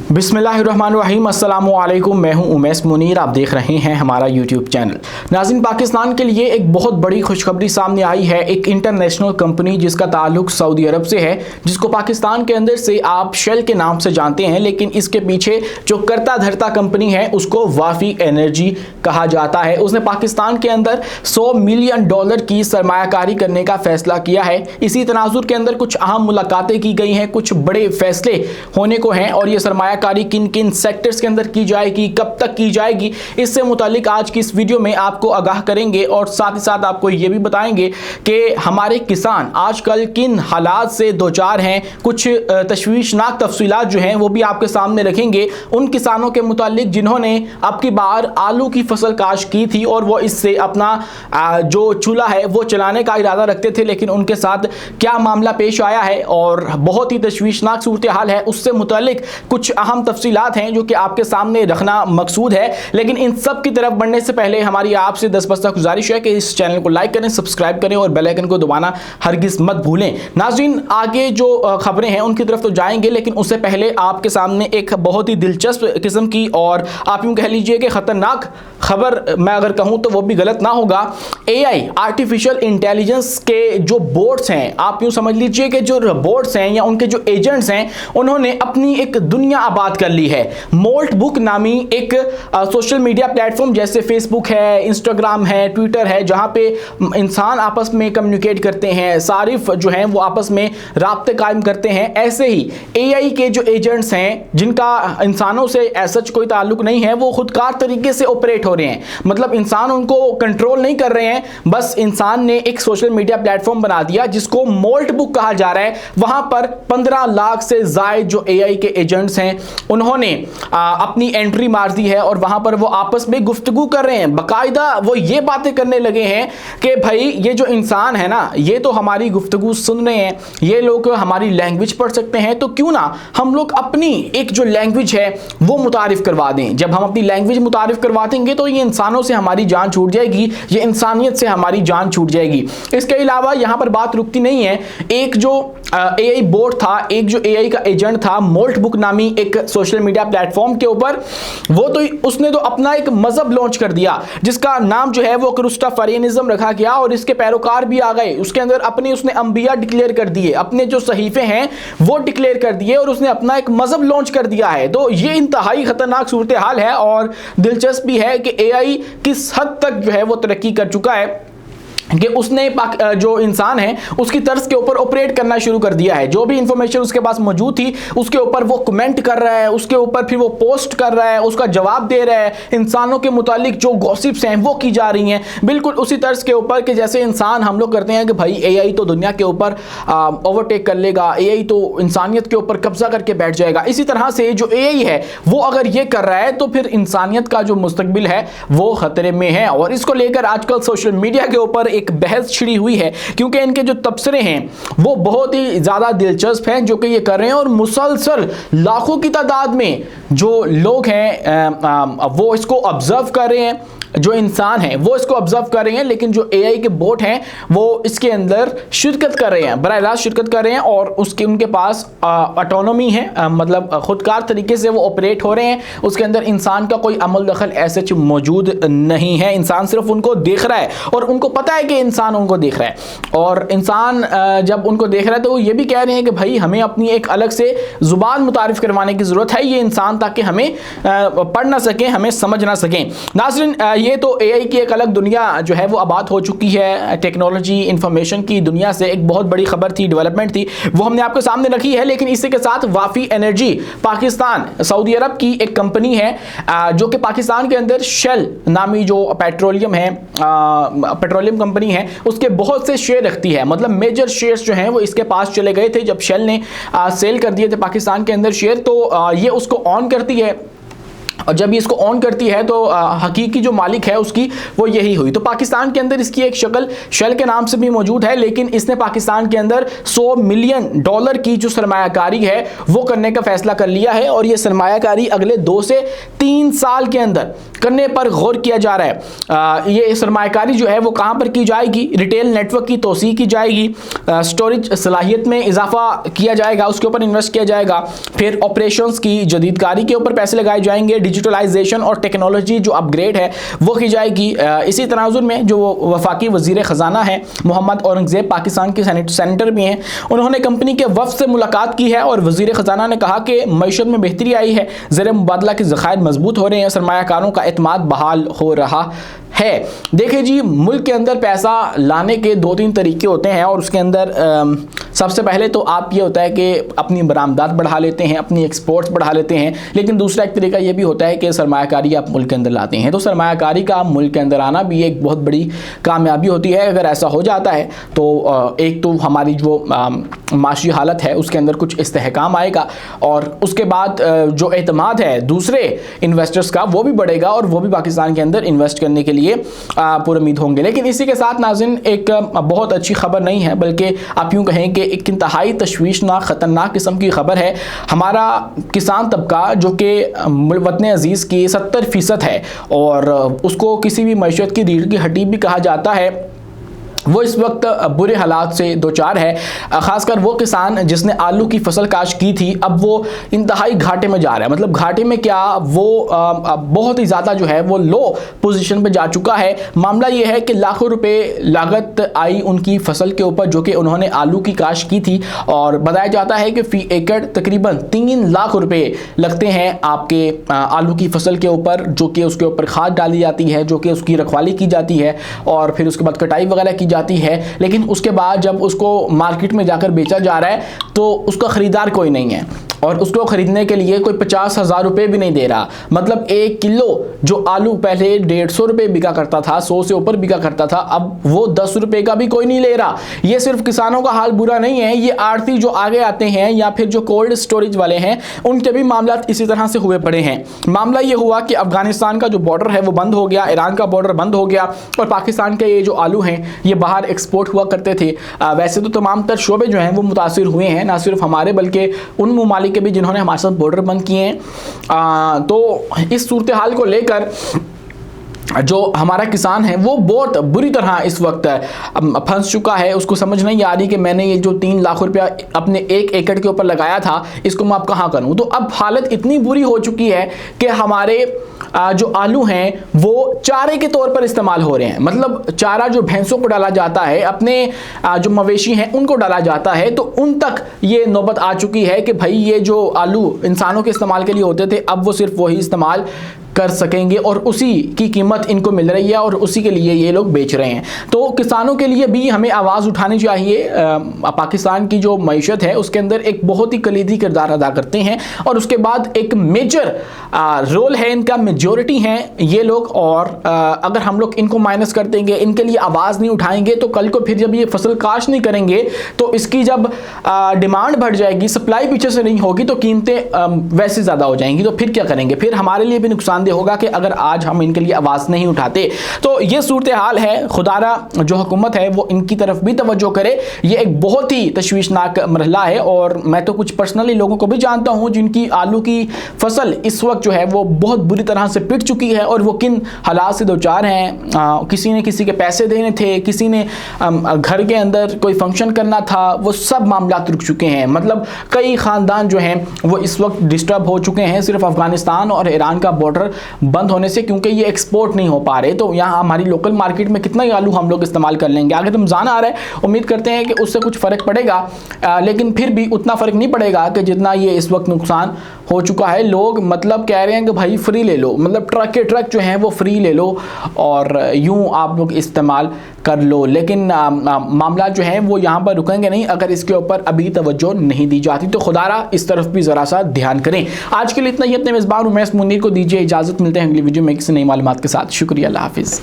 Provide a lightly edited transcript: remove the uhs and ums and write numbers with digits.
बिस्मिल्लाहिर्रहमानिर्रहीम, अस्सलामुअलैकुम। मैं हूं उमैस मुनीर, आप देख रहे हैं हमारा यूट्यूब चैनल। नाज़रीन, पाकिस्तान के लिए एक बहुत बड़ी खुशखबरी सामने आई है। एक इंटरनेशनल कंपनी जिसका ताल्लुक सऊदी अरब से है, जिसको पाकिस्तान के अंदर से आप शेल के नाम से जानते हैं, लेकिन इसके पीछे जो करता धरता कंपनी है उसको वाफी एनर्जी कहा जाता है। उसने पाकिस्तान के अंदर $100 मिलियन की सरमायाकारी करने का फैसला किया है। इसी तनाजुर के अंदर कुछ अहम मुलाकातें की गई हैं, कुछ बड़े फैसले होने को हैं और ये सरमायाकारी किन किन सेक्टर्स के अंदर की जाएगी, कब तक की जाएगी, इससे मुतालिक आज की इस वीडियो में आपको आगाह करेंगे और साथ ही साथ आपको ये भी बताएंगे कि हमारे किसान आजकल किन हालात से दो चार हैं। कुछ तशवीशनाक तफसीलात जो हैं वो भी आपके सामने रखेंगे उन किसानों के मुतालिक जिन्होंने अब की बार आलू की फसल काश की थी और वो इससे अपना जो चूल्हा है वो चलाने का इरादा रखते थे, लेकिन उनके साथ क्या मामला पेश आया है और बहुत ही तशवीशनाक सूरत हाल है, उससे मुतालिक कुछ अहम तफसीलात हैं जो कि आपके सामने रखना मकसूद है। लेकिन इन सब की तरफ बढ़ने से पहले हमारी आपसे 10 गुजारिश है कि इस चैनल को लाइक करें, सब्सक्राइब करें और बेल आइकन को दबाना हरगिज मत भूलें। नाज़रीन, आगे जो खबरें हैं उनकी तरफ तो जाएंगे, लेकिन उससे पहले आपके सामने एक बहुत ही दिलचस्प किस्म की और आप यूं कह लीजिए कि खतरनाक खबर मैं अगर कहूं तो वो भी गलत ना होगा। एआई आर्टिफिशियल इंटेलिजेंस के जो बोट्स हैं, आप यूं समझ लीजिए कि जो रोबोट्स हैं या उनके जो एजेंट्स हैं, उन्होंने अपनी एक दुनिया आबाद कर ली है। मोल्ट बुक नामी एक सोशल मीडिया प्लेटफॉर्म जैसे फेसबुक है, इंस्टाग्राम है, ट्विटर है, जहां पे इंसान आपस में कम्युनिकेट करते हैं, सारिफ जो हैं वो आपस में राब्ते कायम करते हैं, ऐसे ही एआई के जो एजेंट्स हैं जिनका इंसानों से सच कोई ताल्लुक नहीं है, वो खुदकार तरीके से ऑपरेट हो रहे हैं। मतलब इंसान उनको कंट्रोल नहीं कर रहे हैं, बस इंसान ने एक सोशल मीडिया प्लेटफॉर्म बना दिया जिसको मोल्ट बुक कहा जा रहा है। वहां पर 15 लाख से जायद जो एआई के एजेंट्स हैं उन्होंने अपनी एंट्री मार दी है और वहां पर वो आपस में गुफ्तगू कर रहे हैं। बाकायदा वो ये बातें करने लगे हैं कि भाई ये जो इंसान है ना, ये तो हमारी गुफ्तगू सुन रहे हैं, ये लोग हमारी लैंग्वेज पढ़ सकते हैं, तो क्यों ना हम लोग अपनी एक जो लैंग्वेज है वो मुतारिफ करवा दें। जब हम अपनी लैंग्वेज मुतारिफ करवा देंगे तो ये इंसानों से हमारी जान छूट जाएगी, ये इंसानियत से हमारी जान छूट जाएगी। इसके अलावा यहां पर बात रुकती नहीं है। एक जो एआई बोट था, एक जो एआई का एजेंट था, मोल्ट बुक नामी एक सोशल मीडिया प्लेटफॉर्म के ऊपर, वो तो उसने तो अपना एक मजहब लॉन्च कर दिया जिसका नाम जो है वो क्रिस्टोफरियनिज्म रखा गया और इसके पैरोकार भी आ गए। उसके अंदर अपने उसने अंबिया डिक्लेयर कर दिए, अपने जो सहीफे हैं वो डिक्लेयर कर दिए और उसने अपना एक मजहब लॉन्च कर दिया है। तो ये इंतहाई खतरनाक सूरत हाल है और दिलचस्प भी है कि एआई किस हद तक जो है वो तरक्की कर चुका है कि उसने जो इंसान है उसकी तर्ज के ऊपर ऑपरेट करना शुरू कर दिया है। जो भी इंफॉर्मेशन उसके पास मौजूद थी उसके ऊपर वो कमेंट कर रहा है, उसके ऊपर फिर वो पोस्ट कर रहा है, उसका जवाब दे रहा है। इंसानों के मुतालिक जो गॉसिप्स हैं वो की जा रही हैं बिल्कुल उसी तर्ज के ऊपर कि जैसे इंसान हम लोग करते हैं कि भाई एआई तो दुनिया के ऊपर ओवरटेक कर लेगा, एआई तो इंसानियत के ऊपर कब्जा करके बैठ जाएगा। इसी तरह से जो एआई है वो अगर ये कर रहा है तो फिर इंसानियत का जो मुस्तकबिल है वो खतरे में है। और इसको लेकर आजकल सोशल मीडिया के ऊपर एक बहस छिड़ी हुई है क्योंकि इनके जो तबसरे हैं वो बहुत ही ज्यादा दिलचस्प हैं जो कि ये कर रहे हैं और मुसलसल लाखों की तादाद में जो लोग हैं वो इसको ऑब्जर्व कर रहे हैं, जो इंसान है वो इसको ऑब्जर्व कर रहे हैं, लेकिन जो एआई के बोट हैं वो इसके अंदर शिरकत कर रहे हैं, बराह रास्त शिरकत कर रहे हैं और उनके पास ऑटोनॉमी है, मतलब खुदकार तरीके से वो ऑपरेट हो रहे हैं। उसके अंदर इंसान का कोई अमल दखल ऐसे मौजूद नहीं है। इंसान सिर्फ उनको देख रहा है और उनको पता है कि इंसान उनको देख रहा है और इंसान जब उनको देख रहा है तो वो ये भी कह रहे हैं कि भाई हमें अपनी एक अलग से जुबान मुतारिफ करवाने की जरूरत है ये इंसान, ताकि हमें पढ़ ना सकें, हमें समझ ना सकें। नाज़रीन, ये तो एआई की एक अलग दुनिया जो है वो आबाद हो चुकी है। टेक्नोलॉजी इंफॉर्मेशन की दुनिया से एक बहुत बड़ी खबर थी, डेवलपमेंट थी, वो हमने आपके सामने रखी है। लेकिन इसी के साथ वाफी एनर्जी पाकिस्तान सऊदी अरब की एक कंपनी है जो कि पाकिस्तान के अंदर शेल नामी जो पेट्रोलियम है, पेट्रोलियम कंपनी है, उसके बहुत से शेयर रखती है। मतलब मेजर शेयर्स जो हैं वो इसके पास चले गए थे जब शेल ने सेल कर दिए थे पाकिस्तान के अंदर शेयर, तो ये उसको ऑन करती है और जब ये इसको ऑन करती है तो हकीकी जो मालिक है उसकी वो यही हुई। तो पाकिस्तान के अंदर इसकी एक शक्ल शेल के नाम से भी मौजूद है, लेकिन इसने पाकिस्तान के अंदर $100 मिलियन की जो सरमायाकारी है वो करने का फैसला कर लिया है, और ये सरमायाकारी अगले 2 से 3 साल के अंदर करने पर गौर किया जा रहा है। ये सरमायाकारी जो है वो कहाँ पर की जाएगी? रिटेल नेटवर्क की तोसी की जाएगी, स्टोरेज सलाहियत में इजाफा किया जाएगा, उसके ऊपर इन्वेस्ट किया जाएगा, फिर ऑपरेशंस की जदीदकारी के ऊपर पैसे लगाए जाएंगे, डिजिटलाइजेशन और टेक्नोलॉजी जो अपग्रेड है वो की जाएगी। इसी तनाजुर में जो वफाकी वजीर ख़जाना है मोहम्मद औरंगज़ेब, पाकिस्तान के सेनेटर भी हैं, उन्होंने कंपनी के वफ़द से मुलाकात की है और वजीर ख़जाना ने कहा कि मईशत में बेहतरी आई है, ज़र मुबादला के ज़खायर मजबूत हो रहे हैं, सरमायाकारों का एतमाद बहाल हो रहा है। देखिए जी, मुल्क के अंदर पैसा लाने के 2-3 तरीके होते हैं, और उसके अंदर सबसे पहले तो आप ये होता है कि अपनी बरामदात बढ़ा लेते हैं, अपनी एक्सपोर्ट्स बढ़ा लेते हैं, लेकिन दूसरा एक तरीका ये भी होता है कि सरमायाकारी आप मुल्क के अंदर लाते हैं। तो सरमायाकारी का मुल्क के अंदर आना भी एक बहुत बड़ी कामयाबी होती है। अगर ऐसा हो जाता है तो एक तो हमारी जो माशी हालत है उसके अंदर कुछ इस्तेहकाम आएगा, और उसके बाद जो एतमाद है दूसरे इन्वेस्टर्स का वो भी बढ़ेगा, और वो भी पाकिस्तान के अंदर इन्वेस्ट करने के लिए पुरुमीद होंगे। लेकिन इसी के साथ नाज़रीन एक बहुत अच्छी खबर नहीं है, बल्कि आप यूँ कहें कि एक इंतहाई तशवीशनाक ख़तरनाक किस्म की खबर है। हमारा किसान तबका जो कि वतन अजीज़ की 70% है, और उसको किसी भी मईशत की रीढ़ की हड्डी भी कहा जाता है, वो इस वक्त बुरे हालात से दो चार है। ख़ासकर वो किसान जिसने आलू की फसल काश की थी, अब वो इंतहाई घाटे में जा रहा है। मतलब घाटे में क्या, वो बहुत ही ज़्यादा जो है वो लो पोजीशन पे जा चुका है। मामला ये है कि लाखों रुपए लागत आई उनकी फसल के ऊपर जो कि उन्होंने आलू की काश की थी, और बताया जाता है कि फी एकड़ तकरीबन 3 लाख रुपए लगते हैं आपके आलू की फसल के ऊपर, जो कि उसके ऊपर खाद डाली जाती है, जो कि उसकी रखवाली की जाती है, और फिर उसके बाद कटाई वगैरह की जाती है। लेकिन उसके बाद जब उसको मार्केट में जाकर बेचा जा रहा है तो उसका खरीदार कोई नहीं है, और उसको खरीदने के लिए कोई 50,000 रुपए भी नहीं दे रहा। मतलब 1 किलो जो आलू पहले 150 रुपए बिका करता था, 100 से ऊपर बिका करता था, अब वो 10 रुपए का भी कोई नहीं ले रहा। ये सिर्फ किसानों का हाल बुरा नहीं है, ये आड़ती जो आगे आते हैं या फिर जो कोल्ड स्टोरेज वाले हैं उनके भी मामला इसी तरह से हुए पड़े हैं। मामला ये हुआ कि अफगानिस्तान का जो बॉर्डर है वो बंद हो गया, ईरान का बॉर्डर बंद हो गया, और पाकिस्तान के ये जो आलू हैं ये बाहर एक्सपोर्ट हुआ करते थे। वैसे तो तमाम तर शोबे जो हैं वो मुतासिर हुए हैं, ना सिर्फ हमारे बल्कि उन ममालिक के भी जिन्होंने हमारे साथ बॉर्डर बंद किए हैं। तो इस सूरत हाल को लेकर जो हमारा किसान है वो बहुत बुरी तरह इस वक्त फंस चुका है। उसको समझ नहीं आ रही कि मैंने ये जो 3 लाख रुपया अपने 1 एकड़ के ऊपर लगाया था, इसको मैं अब कहाँ करूँ। तो अब हालत इतनी बुरी हो चुकी है कि हमारे जो आलू हैं वो चारे के तौर पर इस्तेमाल हो रहे हैं। मतलब चारा जो भैंसों को डाला जाता है, अपने जो मवेशी हैं उनको डाला जाता है, तो उन तक ये नौबत आ चुकी है कि भाई ये जो आलू इंसानों के इस्तेमाल के लिए होते थे, अब वो सिर्फ वही इस्तेमाल कर सकेंगे, और उसी की कीमत इनको मिल रही है, और उसी के लिए ये लोग बेच रहे हैं। तो किसानों के लिए भी हमें आवाज़ उठानी चाहिए। पाकिस्तान की जो मईशत है उसके अंदर एक बहुत ही कलीदी किरदार अदा करते हैं, और उसके बाद एक मेजर रोल है इनका, मेजॉरिटी हैं ये लोग, और अगर हम लोग इनको माइनस कर देंगे, इनके लिए आवाज़ नहीं उठाएंगे, तो कल को फिर जब ये फसल काश नहीं करेंगे तो इसकी जब डिमांड बढ़ जाएगी, सप्लाई पीछे से नहीं होगी, तो कीमतें वैसे ज़्यादा हो जाएंगी। तो फिर क्या करेंगे, फिर हमारे लिए भी नुकसान होगा कि अगर आज हम इनके लिए आवाज नहीं उठाते। तो ये सूरत हाल है। खुदारा जो हुकूमत है वो इनकी तरफ भी तवज्जो करे। ये एक बहुत ही तशवीशनाक मरहला है, और मैं तो कुछ पर्सनली लोगों को भी जानता हूं जिनकी आलू की फसल इस वक्त जो है वो बहुत बुरी तरह से पिट चुकी है, और वो किन हालात से दो चार हैं। किसी ने किसी के पैसे देने थे, किसी ने घर के अंदर कोई फंक्शन करना था, वो सब मामला रुक चुके हैं। मतलब कई खानदान जो हैं वो इस वक्त डिस्टर्ब हो चुके हैं, सिर्फ अफगानिस्तान और ईरान का बॉर्डर बंद होने से, क्योंकि ये एक्सपोर्ट नहीं हो पा रहे। तो यहाँ हमारी लोकल मार्केट में कितना ही आलू हम लोग इस्तेमाल कर लेंगे। आगे रमज़ान आ रहा है, उम्मीद करते हैं कि उससे कुछ फ़र्क पड़ेगा, लेकिन फिर भी उतना फ़र्क नहीं पड़ेगा कि जितना ये इस वक्त नुकसान हो चुका है। लोग मतलब कह रहे हैं कि भाई फ्री ले लो, मतलब ट्रक के ट्रक जो हैं वो फ्री ले लो और यूँ आप लोग इस्तेमाल कर लो। लेकिन मामला जो है वो यहाँ पर रुकेंगे नहीं अगर इसके ऊपर अभी तवज्जो नहीं दी जाती। तो खुदारा इस तरफ भी ज़रा सा ध्यान करें। आज के लिए इतना ही। अपने मेज़बान उमैस मुनीर को दीजिए इजाज़त। मिलते हैं अगली वीडियो में किसी नई मालूमात के साथ। शुक्रिया, अल्लाह हाफिज़।